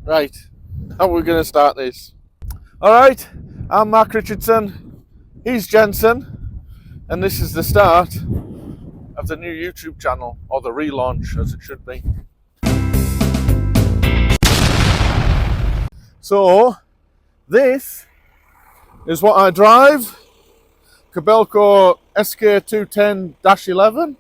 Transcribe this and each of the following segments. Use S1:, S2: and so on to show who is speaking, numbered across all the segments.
S1: Right, how are we going to start this? Alright, I'm Mark Richardson, he's Jenson, and this is the start of the new YouTube channel, or the relaunch as it should be. So, this is what I drive, Kobelco SK210-11.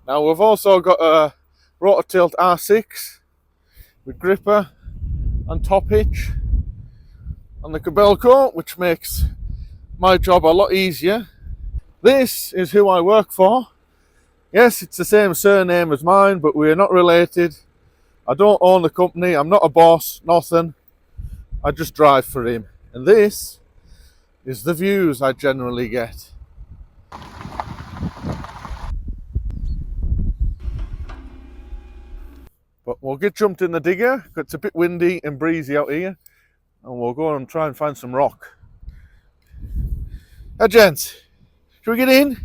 S1: Now we've also got a rotor tilt R6 with gripper and top hitch on the Kobelco, which makes my job a lot easier. This is who I work for. Yes, it's the same surname as mine, but we're not related. I don't own the company, I'm not a boss, nothing. I just drive for him. And this is the views I generally get. But we'll get jumped in the digger. It's a bit windy and breezy out here, and we'll go and try and find some rock. Hey gents, should we get in?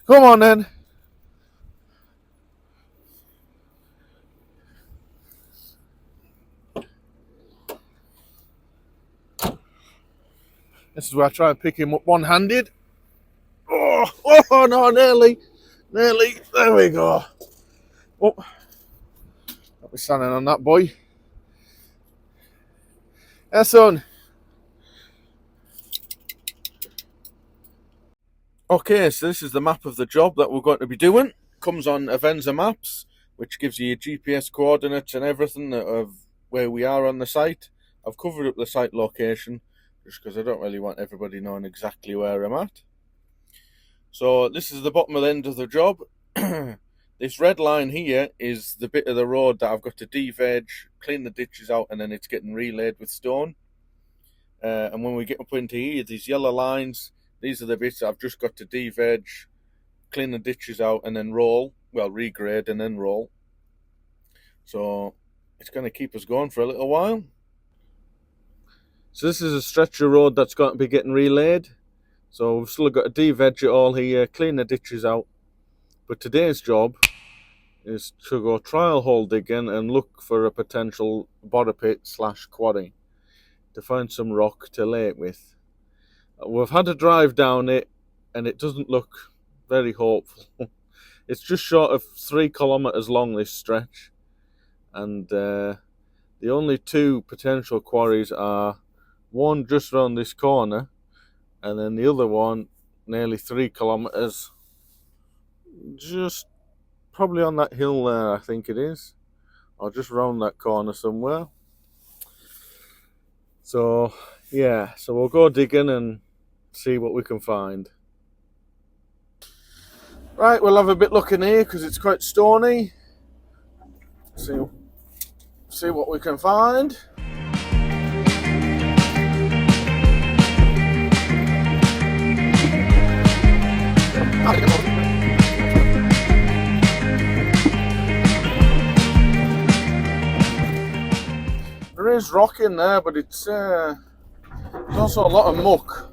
S1: Come on then. This is where I try and pick him up one-handed. Oh no, nearly. There we go. Oh. We're standing on that boy. Hey son. Okay, so this is the map of the job that we're going to be doing. Comes on Avenza Maps, which gives you your GPS coordinates and everything of where we are on the site. I've covered up the site location just because I don't really want everybody knowing exactly where I'm at. So this is the bottom of the end of the job. This red line here is the bit of the road that I've got to de-veg, clean the ditches out, and then it's getting relaid with stone. And when we get up into here, these yellow lines, these are the bits that I've just got to de-veg, clean the ditches out, and then roll. Well, regrade and then roll. So it's going to keep us going for a little while. So this is a stretch of road that's going to be getting relayed. So we've still got to de-veg it all here, clean the ditches out. But today's job is to go trial hole digging and look for a potential bottom pit / quarry to find some rock to lay it with. We've had a drive down it and it doesn't look very hopeful. It's just short of 3 kilometers long, this stretch, and the only 2 potential quarries are one just around this corner and then the other one nearly 3 kilometers just probably on that hill there, I think it is, or just round that corner somewhere. So yeah, so we'll go digging and see what we can find. Right, we'll have a bit looking here because it's quite stony. See what we can find. There is rock in there, but it's there's also a lot of muck.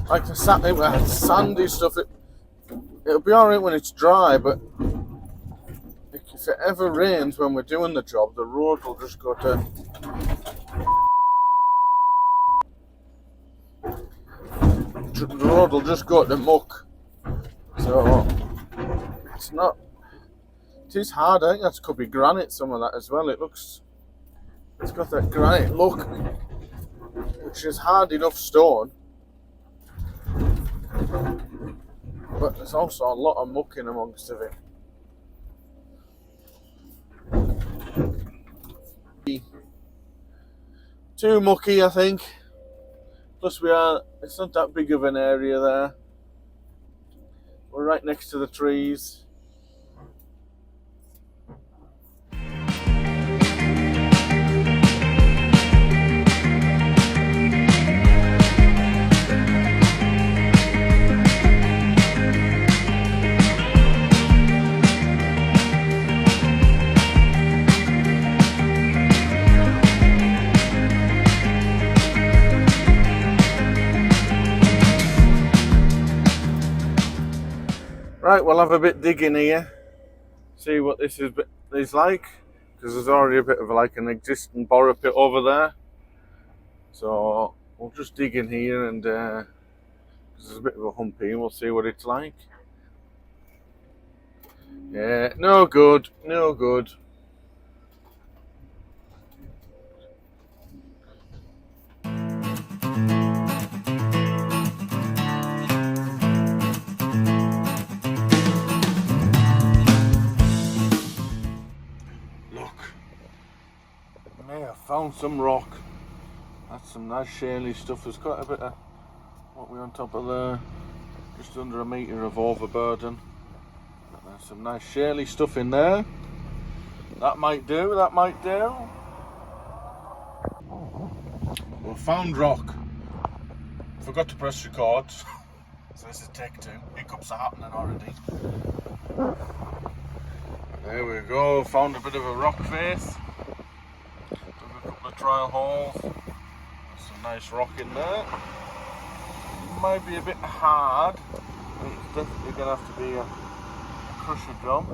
S1: Like the sandy stuff. It'll be alright when it's dry, but if it ever rains when we're doing the job, the road will just go to... The road will just go to muck. So it's not... It is hard, I think that could be granite, some of that as well. It's got that granite look, which is hard enough stone, but there's also a lot of muck in amongst of it. Too mucky, I think. Plus it's not that big of an area there. We're right next to the trees. Right, we'll have a bit digging here, see what this is like, because there's already a bit of like an existing borrow pit over there. So we'll just dig in here, and there's a bit of a humpy, and we'll see what it's like. Yeah, no good, no good. Look, I may have found some rock. That's some nice shaly stuff. There's quite a bit of what we're on top of there, just under a metre of overburden. But there's some nice shaly stuff in there. That might do, that might do. We found rock. Forgot to press record, so this is take 2. Hiccups are happening already. There we go, found a bit of a rock face. Took a couple of trial holes. There's some nice rock in there. Might be a bit hard. It's definitely going to have to be a crusher job.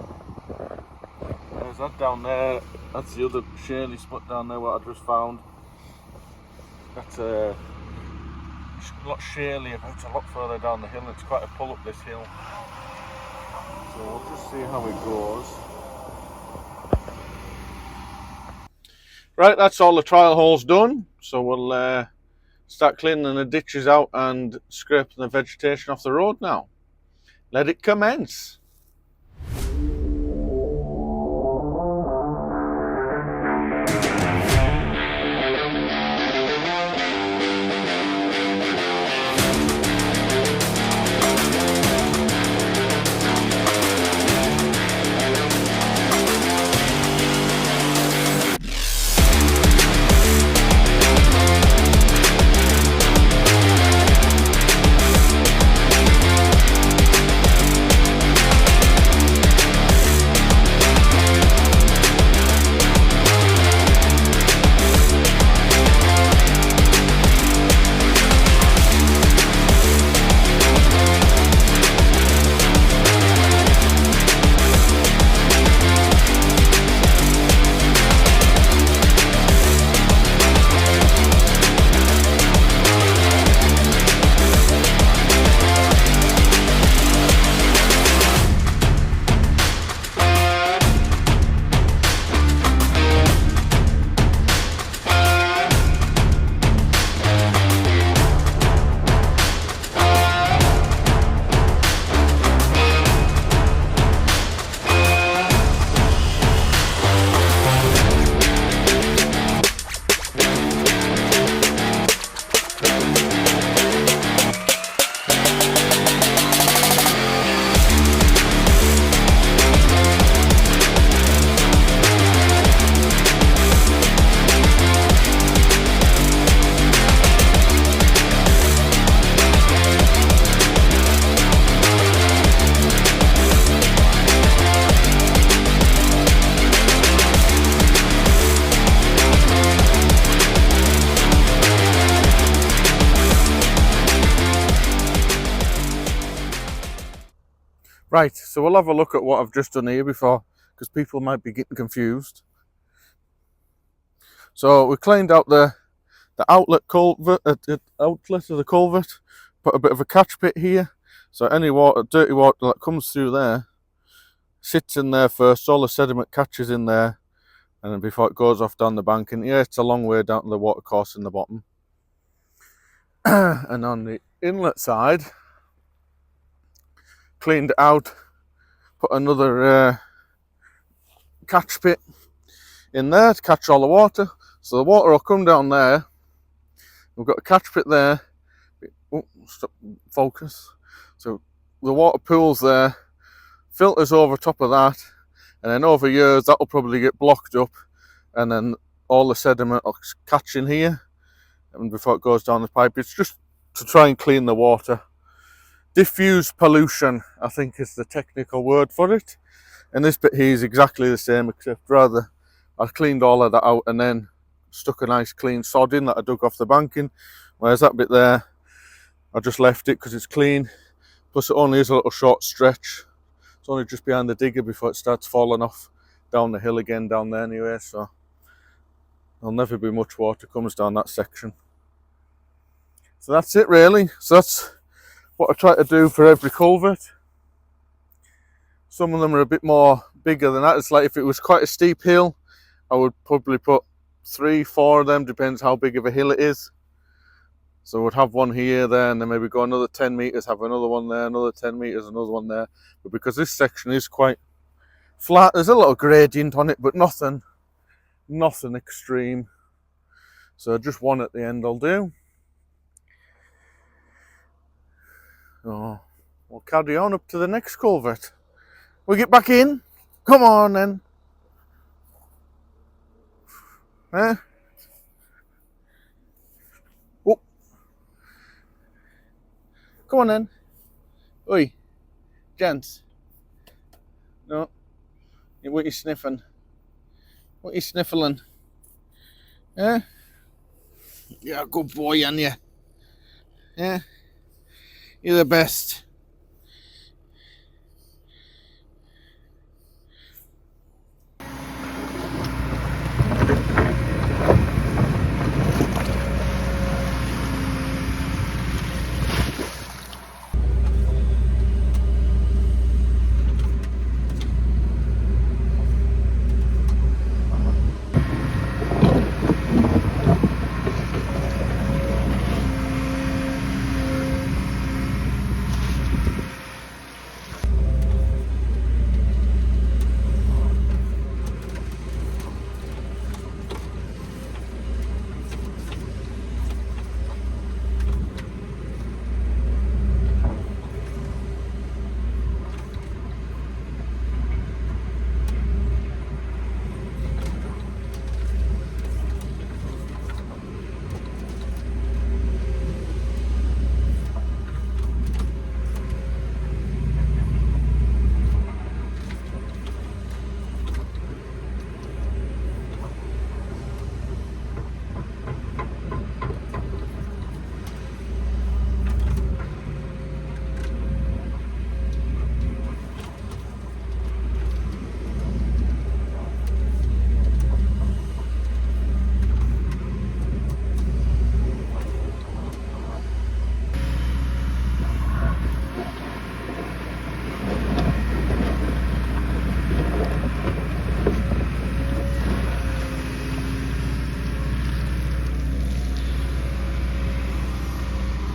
S1: There's that down there. That's the other shaly spot down there what I just found. That's a lot shalier, but it's a lot further down the hill. It's quite a pull up this hill. So we'll just see how it goes. Right, that's all the trial holes done. So we'll start cleaning the ditches out and scraping the vegetation off the road now. Let it commence. Right, so we'll have a look at what I've just done here before, because people might be getting confused. So we cleaned out the outlet culvert, outlet of the culvert, put a bit of a catch pit here, so any water, dirty water that comes through there, sits in there first, all the sediment catches in there, and then before it goes off down the bank, and yeah, it's a long way down to the water course in the bottom. And on the inlet side, cleaned it out, put another catch pit in there to catch all the water. So the water will come down there. We've got a catch pit there. Oh, stop, focus. So the water pools there, filters over top of that, and then over years that'll probably get blocked up, and then all the sediment will catch in here, and before it goes down the pipe. It's just to try and clean the water. Diffuse pollution, I think, is the technical word for it. And this bit here is exactly the same, except rather I cleaned all of that out and then stuck a nice clean sod in that I dug off the banking, whereas that bit there I just left it because it's clean, plus it only is a little short stretch, It's only just behind the digger before it starts falling off down the hill again down there anyway, so there'll never be much water comes down that section. So that's it really. So that's what I try to do for every culvert. Some of them are a bit more bigger than that. It's like if it was quite a steep hill, I would probably put 3, 4 of them, depends how big of a hill it is. So I would have one here, there, and then maybe go another 10 meters, have another one there, another 10 meters, another one there. But because this section is quite flat, there's a little gradient on it, but nothing extreme. So just one at the end will do. So we'll carry on up to the next culvert. We get back in. Come on then. Eh? Oh. Come on then. Oi. Gents. No. What are you sniffing? What are you sniffling? Eh? You're a good boy, aren't you? Yeah? You're the best.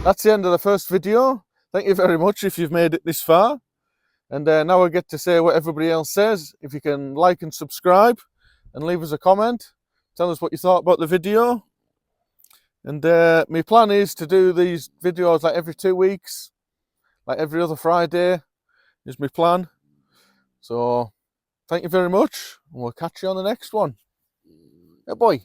S1: That's the end of the first video. Thank you very much if you've made it this far. And now I get to say what everybody else says. If you can like and subscribe and leave us a comment. Tell us what you thought about the video. And my plan is to do these videos like every 2 weeks. Like every other Friday is my plan. So thank you very much. And we'll catch you on the next one. Yeah, boy.